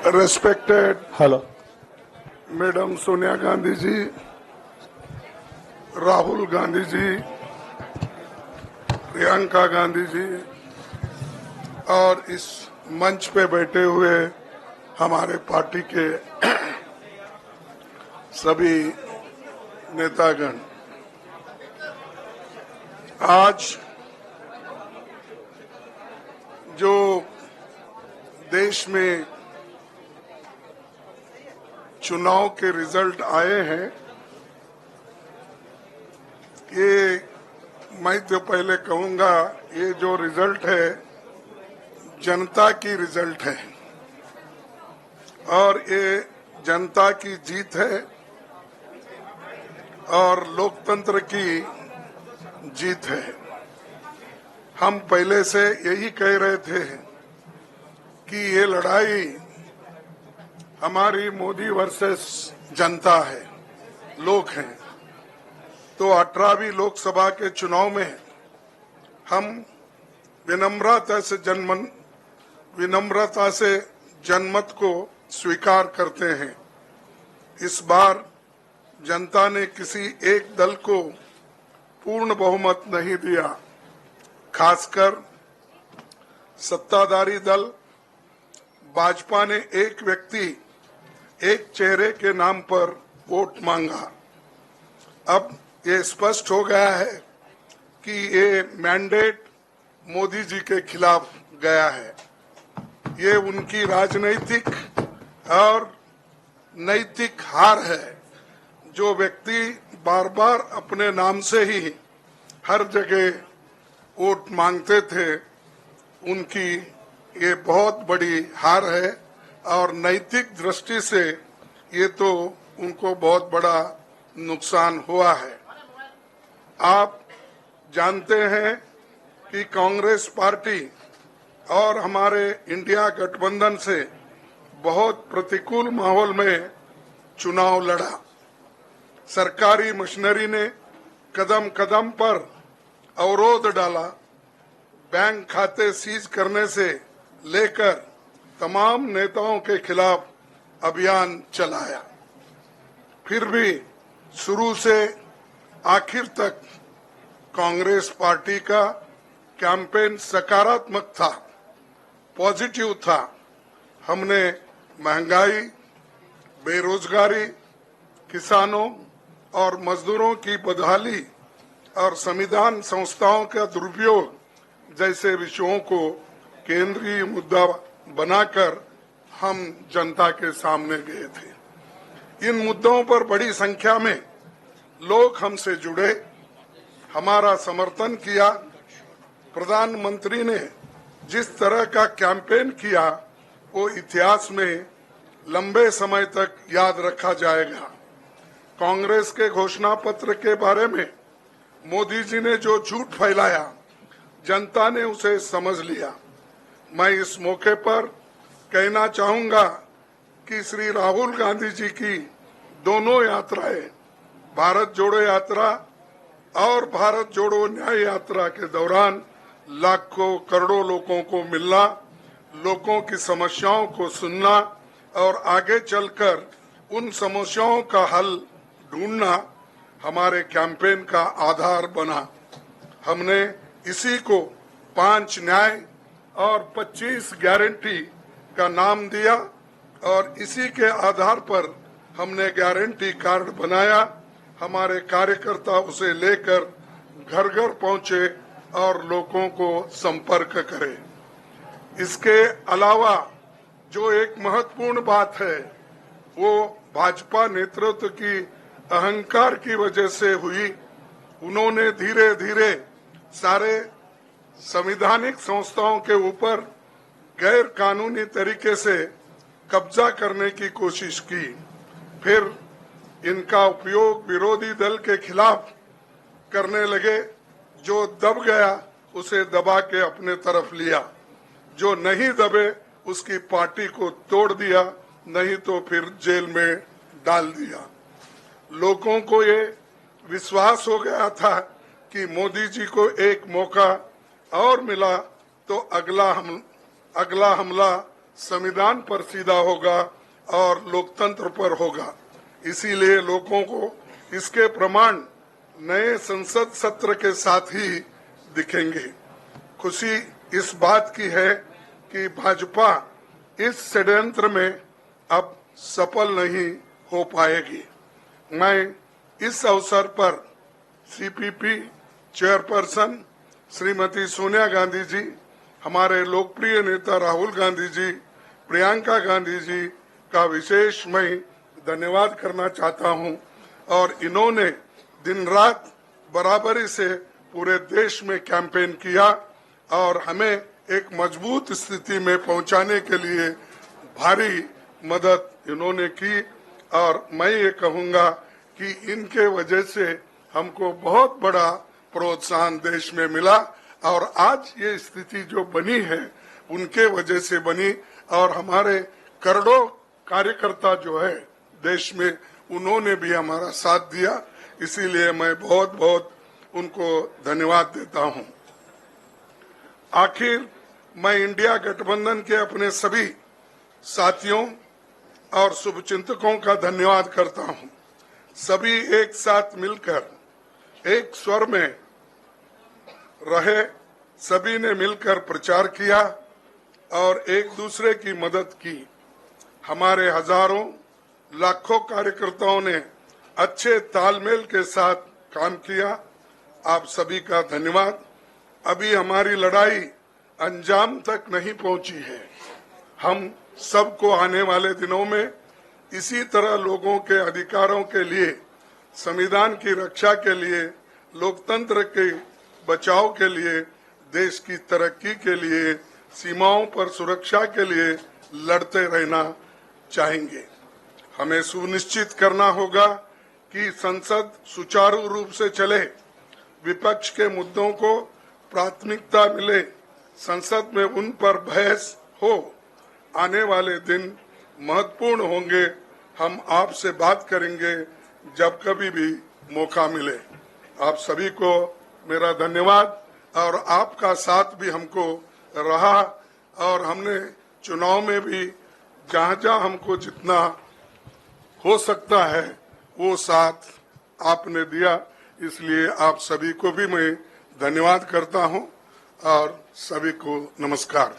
Respected Hello. Madam Sonia Gandhi ji, Rahul Gandhi ji, Priyanka Gandhi ji और इस मंच पे बैठे हुए हमारे पार्टी के सभी नेतागण, आज जो देश में चुनाव के रिजल्ट आए हैं, ये मैं तो पहले कहूंगा, ये जो रिजल्ट है जनता की रिजल्ट है और ये जनता की जीत है और लोकतंत्र की जीत है। हम पहले से यही कह रहे थे कि ये लड़ाई हमारी मोदी वर्सेस जनता है, लोग हैं। तो 18वीं लोकसभा के चुनाव में हम विनम्रता से जनमत को स्वीकार करते हैं। इस बार जनता ने किसी एक दल को पूर्ण बहुमत नहीं दिया, खासकर सत्ताधारी दल भाजपा ने एक व्यक्ति, एक चेहरे के नाम पर वोट मांगा। अब ये स्पष्ट हो गया है कि ये मैंडेट मोदी जी के खिलाफ गया है। ये उनकी राजनीतिक और नैतिक हार है। जो व्यक्ति बार बार अपने नाम से ही हर जगह वोट मांगते थे, उनकी ये बहुत बड़ी हार है और नैतिक दृष्टि से ये तो उनको बहुत बड़ा नुकसान हुआ है। आप जानते हैं कि कांग्रेस पार्टी और हमारे इंडिया गठबंधन से बहुत प्रतिकूल माहौल में चुनाव लड़ा। सरकारी मशीनरी ने कदम कदम पर अवरोध डाला। बैंक खाते सीज करने से लेकर तमाम नेताओं के खिलाफ अभियान चलाया। फिर भी शुरू से आखिर तक कांग्रेस पार्टी का कैंपेन सकारात्मक था, पॉजिटिव था। हमने महंगाई, बेरोजगारी, किसानों और मजदूरों की बदहाली और संविधान संस्थाओं का दुरुपयोग जैसे विषयों को केंद्रीय मुद्दा बनाकर हम जनता के सामने गए थे। इन मुद्दों पर बड़ी संख्या में लोग हमसे जुड़े, हमारा समर्थन किया। प्रधानमंत्री ने जिस तरह का कैंपेन किया, वो इतिहास में लंबे समय तक याद रखा जाएगा। कांग्रेस के घोषणा पत्र के बारे में मोदी जी ने जो झूठ फैलाया, जनता ने उसे समझ लिया। मैं इस मौके पर कहना चाहूंगा कि श्री राहुल गांधी जी की दोनों यात्राएं, भारत जोड़ो यात्रा और भारत जोड़ो न्याय यात्रा के दौरान लाखों करोड़ों लोगों को मिलना, लोगों की समस्याओं को सुनना और आगे चलकर उन समस्याओं का हल ढूंढना हमारे कैंपेन का आधार बना। हमने इसी को 5 न्याय और 25 गारंटी का नाम दिया और इसी के आधार पर हमने गारंटी कार्ड बनाया। हमारे कार्यकर्ता उसे लेकर घर घर पहुंचे और लोगों को संपर्क करें। इसके अलावा जो एक महत्वपूर्ण बात है, वो भाजपा नेतृत्व की अहंकार की वजह से हुई। उन्होंने धीरे धीरे सारे संवैधानिक संस्थाओं के ऊपर गैर कानूनी तरीके से कब्जा करने की कोशिश की। फिर इनका उपयोग विरोधी दल के खिलाफ करने लगे। जो दब गया उसे दबा के अपने तरफ लिया, जो नहीं दबे उसकी पार्टी को तोड़ दिया, नहीं तो फिर जेल में डाल दिया। लोगों को ये विश्वास हो गया था कि मोदी जी को एक मौका और मिला तो अगला हमला संविधान पर सीधा होगा और लोकतंत्र पर होगा। इसीलिए लोगों को इसके प्रमाण नए संसद सत्र के साथ ही दिखेंगे। खुशी इस बात की है कि भाजपा इस षड्यंत्र में अब सफल नहीं हो पाएगी। मैं इस अवसर पर सीपीपी चेयरपर्सन श्रीमती सोनिया गांधी जी, हमारे लोकप्रिय नेता राहुल गांधी जी, प्रियंका गांधी जी का विशेष मैं धन्यवाद करना चाहता हूं। और इन्होंने दिन रात बराबरी से पूरे देश में कैंपेन किया और हमें एक मजबूत स्थिति में पहुंचाने के लिए भारी मदद इन्होंने की। और मैं ये कहूंगा कि इनके वजह से हमको बहुत बड़ा प्रोत्साहन देश में मिला और आज ये स्थिति जो बनी है उनके वजह से बनी। और हमारे करोड़ों कार्यकर्ता जो है देश में, उन्होंने भी हमारा साथ दिया। इसीलिए मैं बहुत बहुत उनको धन्यवाद देता हूं। आखिर मैं इंडिया गठबंधन के अपने सभी साथियों और शुभचिंतकों का धन्यवाद करता हूं। सभी एक साथ मिलकर एक स्वर में रहे, सभी ने मिलकर प्रचार किया और एक दूसरे की मदद की। हमारे हजारों लाखों कार्यकर्ताओं ने अच्छे तालमेल के साथ काम किया। आप सभी का धन्यवाद। अभी हमारी लड़ाई अंजाम तक नहीं पहुंची है। हम सबको आने वाले दिनों में इसी तरह लोगों के अधिकारों के लिए, संविधान की रक्षा के लिए, लोकतंत्र के बचाव के लिए, देश की तरक्की के लिए, सीमाओं पर सुरक्षा के लिए लड़ते रहना चाहेंगे। हमें सुनिश्चित करना होगा कि संसद सुचारू रूप से चले, विपक्ष के मुद्दों को प्राथमिकता मिले, संसद में उन पर बहस हो। आने वाले दिन महत्वपूर्ण होंगे। हम आपसे बात करेंगे जब कभी भी मौका मिले। आप सभी को मेरा धन्यवाद। और आपका साथ भी हमको रहा और हमने चुनाव में भी जहां जहां हमको जितना हो सकता है वो साथ आपने दिया। इसलिए आप सभी को भी मैं धन्यवाद करता हूं और सभी को नमस्कार।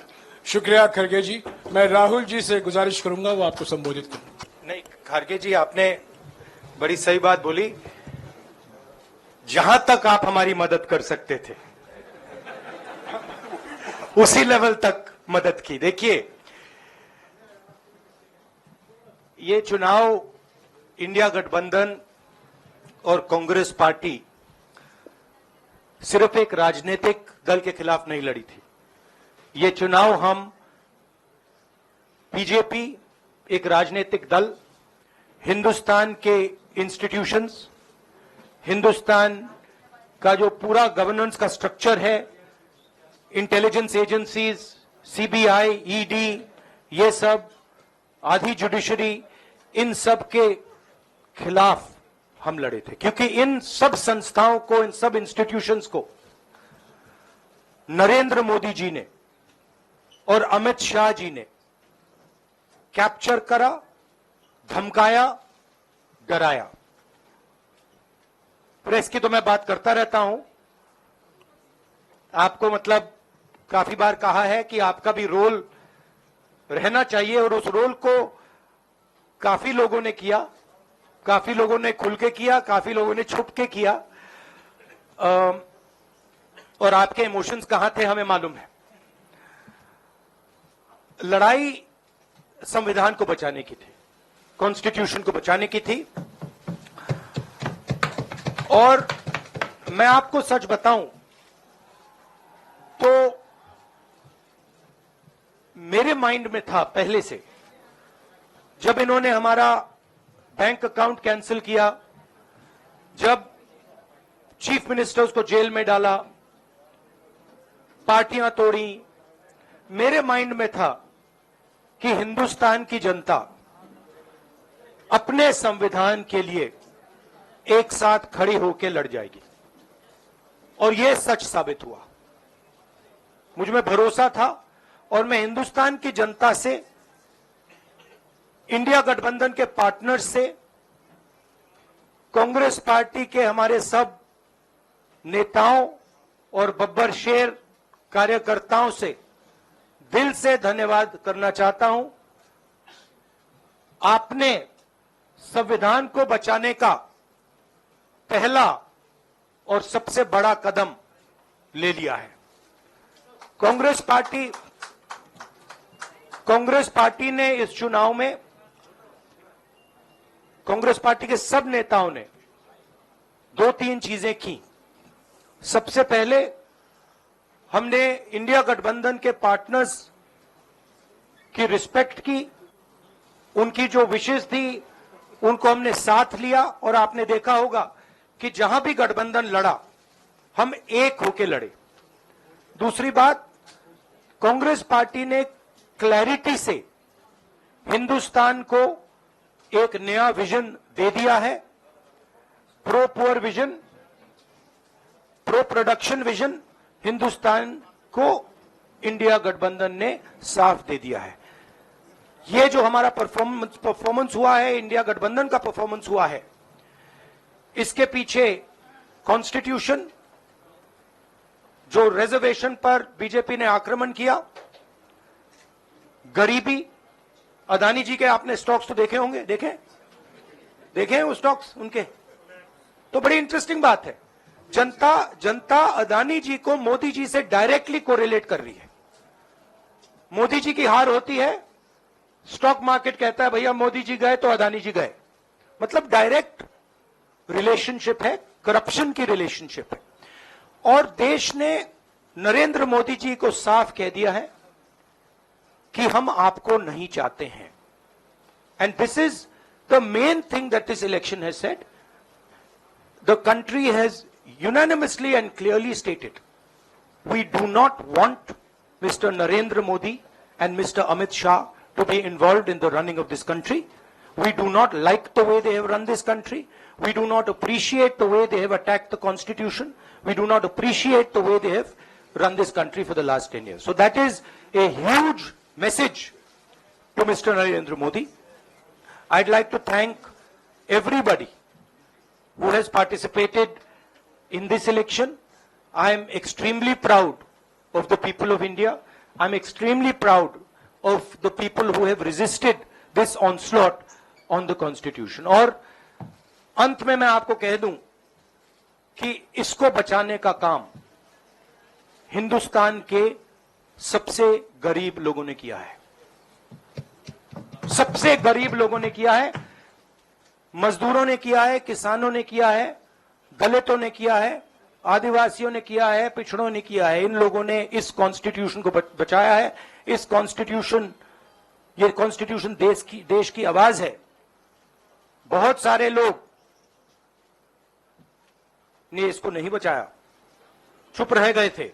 शुक्रिया खड़गे जी। मैं राहुल जी से गुजारिश करूंगा वो आपको संबोधित करें। नहीं, खड़गे जी आपने बड़ी सही बात बोली। जहां तक आप हमारी मदद कर सकते थे उसी लेवल तक मदद की। देखिए, ये चुनाव इंडिया गठबंधन और कांग्रेस पार्टी सिर्फ एक राजनीतिक दल के खिलाफ नहीं लड़ी थी। ये चुनाव हम बीजेपी, एक राजनीतिक दल, हिंदुस्तान के इंस्टीट्यूशंस, हिंदुस्तान का जो पूरा गवर्नेंस का स्ट्रक्चर है, इंटेलिजेंस एजेंसीज, सीबीआई, ईडी, ये सब, आधी जुडिशरी, इन सब के खिलाफ हम लड़े थे। क्योंकि इन सब संस्थाओं को, इन सब इंस्टीट्यूशंस को नरेंद्र मोदी जी ने और अमित शाह जी ने कैप्चर करा, धमकाया, डराया। प्रेस की तो मैं बात करता रहता हूं। आपको मतलब काफी बार कहा है कि आपका भी रोल रहना चाहिए और उस रोल को काफी लोगों ने किया, काफी लोगों ने खुल के किया, काफी लोगों ने छुप के किया। और आपके इमोशंस कहां थे हमें मालूम है। लड़ाई संविधान को बचाने की थी, कॉन्स्टिट्यूशन को बचाने की थी। और मैं आपको सच बताऊं तो मेरे माइंड में था पहले से, जब इन्होंने हमारा बैंक अकाउंट कैंसिल किया, जब चीफ मिनिस्टर्स को जेल में डाला, पार्टियां तोड़ी, मेरे माइंड में था कि हिंदुस्तान की जनता अपने संविधान के लिए एक साथ खड़ी होकर लड़ जाएगी। और यह सच साबित हुआ। मुझ में भरोसा था और मैं हिंदुस्तान की जनता से, इंडिया गठबंधन के पार्टनर्स से, कांग्रेस पार्टी के हमारे सब नेताओं और बब्बर शेर कार्यकर्ताओं से दिल से धन्यवाद करना चाहता हूं। आपने संविधान को बचाने का पहला और सबसे बड़ा कदम ले लिया है। कांग्रेस पार्टी ने इस चुनाव में, कांग्रेस पार्टी के सब नेताओं ने 2-3 चीजें की। सबसे पहले हमने इंडिया गठबंधन के पार्टनर्स की रिस्पेक्ट की, उनकी जो विशेष थी उनको हमने साथ लिया, और आपने देखा होगा कि जहां भी गठबंधन लड़ा हम एक होकर लड़े। दूसरी बात, कांग्रेस पार्टी ने क्लैरिटी से हिंदुस्तान को एक नया विजन दे दिया है। Pro poor vision, pro production vision Hindustan को इंडिया गठबंधन ने साफ दे दिया है। ये जो हमारा परफॉर्मेंस हुआ है, इंडिया गठबंधन का परफॉर्मेंस हुआ है, इसके पीछे कॉन्स्टिट्यूशन, जो रिजर्वेशन पर बीजेपी ने आक्रमण किया, गरीबी, अदानी जी के आपने स्टॉक्स तो देखे होंगे, देखे हैं वो स्टॉक्स उनके, तो बड़ी इंटरेस्टिंग बात है। जनता अदानी जी को मोदी जी से डायरेक्टली कोरिलेट कर रही है। मोदी जी की हार होती है, स्टॉक मार्केट कहता है भैया मोदी जी गए तो अदानी जी गए, मतलब डायरेक्ट रिलेशनशिप है, करप्शन की रिलेशनशिप है। और देश ने नरेंद्र मोदी जी को साफ कह दिया है कि हम आपको नहीं चाहते हैं। And this is the main thing that this election has said. The country has unanimously and clearly stated, we do not want Mr. Narendra Modi and Mr. Amit Shah to be involved in the running of this country. We do not like the way they have run this country. We do not appreciate the way they have attacked the constitution. We do not appreciate the way they have run this country for the last 10 years. So that is a huge message to Mr. Narendra Modi. I'd like to thank everybody who has participated in this election. I am extremely proud of the people of India. I'm extremely proud of the people who have resisted this onslaught on the constitution. और अंत में मैं आपको कह दूं कि इसको बचाने का काम हिंदुस्तान के सबसे गरीब लोगों ने किया है। सबसे गरीब लोगों ने किया है, मजदूरों ने किया है, किसानों ने किया है, दलितों ने किया है, आदिवासियों ने किया है, पिछड़ों ने किया है। इन लोगों ने इस कॉन्स्टिट्यूशन को बचाया है। इस कॉन्स्टिट्यूशन, ये कॉन्स्टिट्यूशन देश की आवाज है। बहुत सारे लोग ने इसको नहीं बचाया, चुप रह गए थे,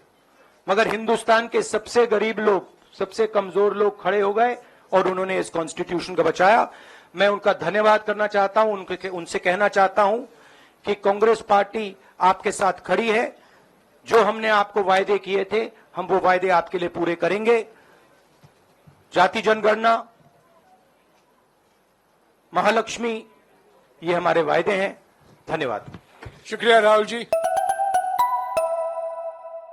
मगर हिंदुस्तान के सबसे गरीब लोग, सबसे कमजोर लोग खड़े हो गए और उन्होंने इस कॉन्स्टिट्यूशन को बचाया। मैं उनका धन्यवाद करना चाहता हूं, उनसे कहना चाहता हूं कि कांग्रेस पार्टी आपके साथ खड़ी है। जो हमने आपको वायदे किए थे, हम वो वायदे आपके लिए पूरे करेंगे। जाति जनगणना, महालक्ष्मी, ये हमारे वायदे हैं। धन्यवाद। शुक्रिया राहुल जी।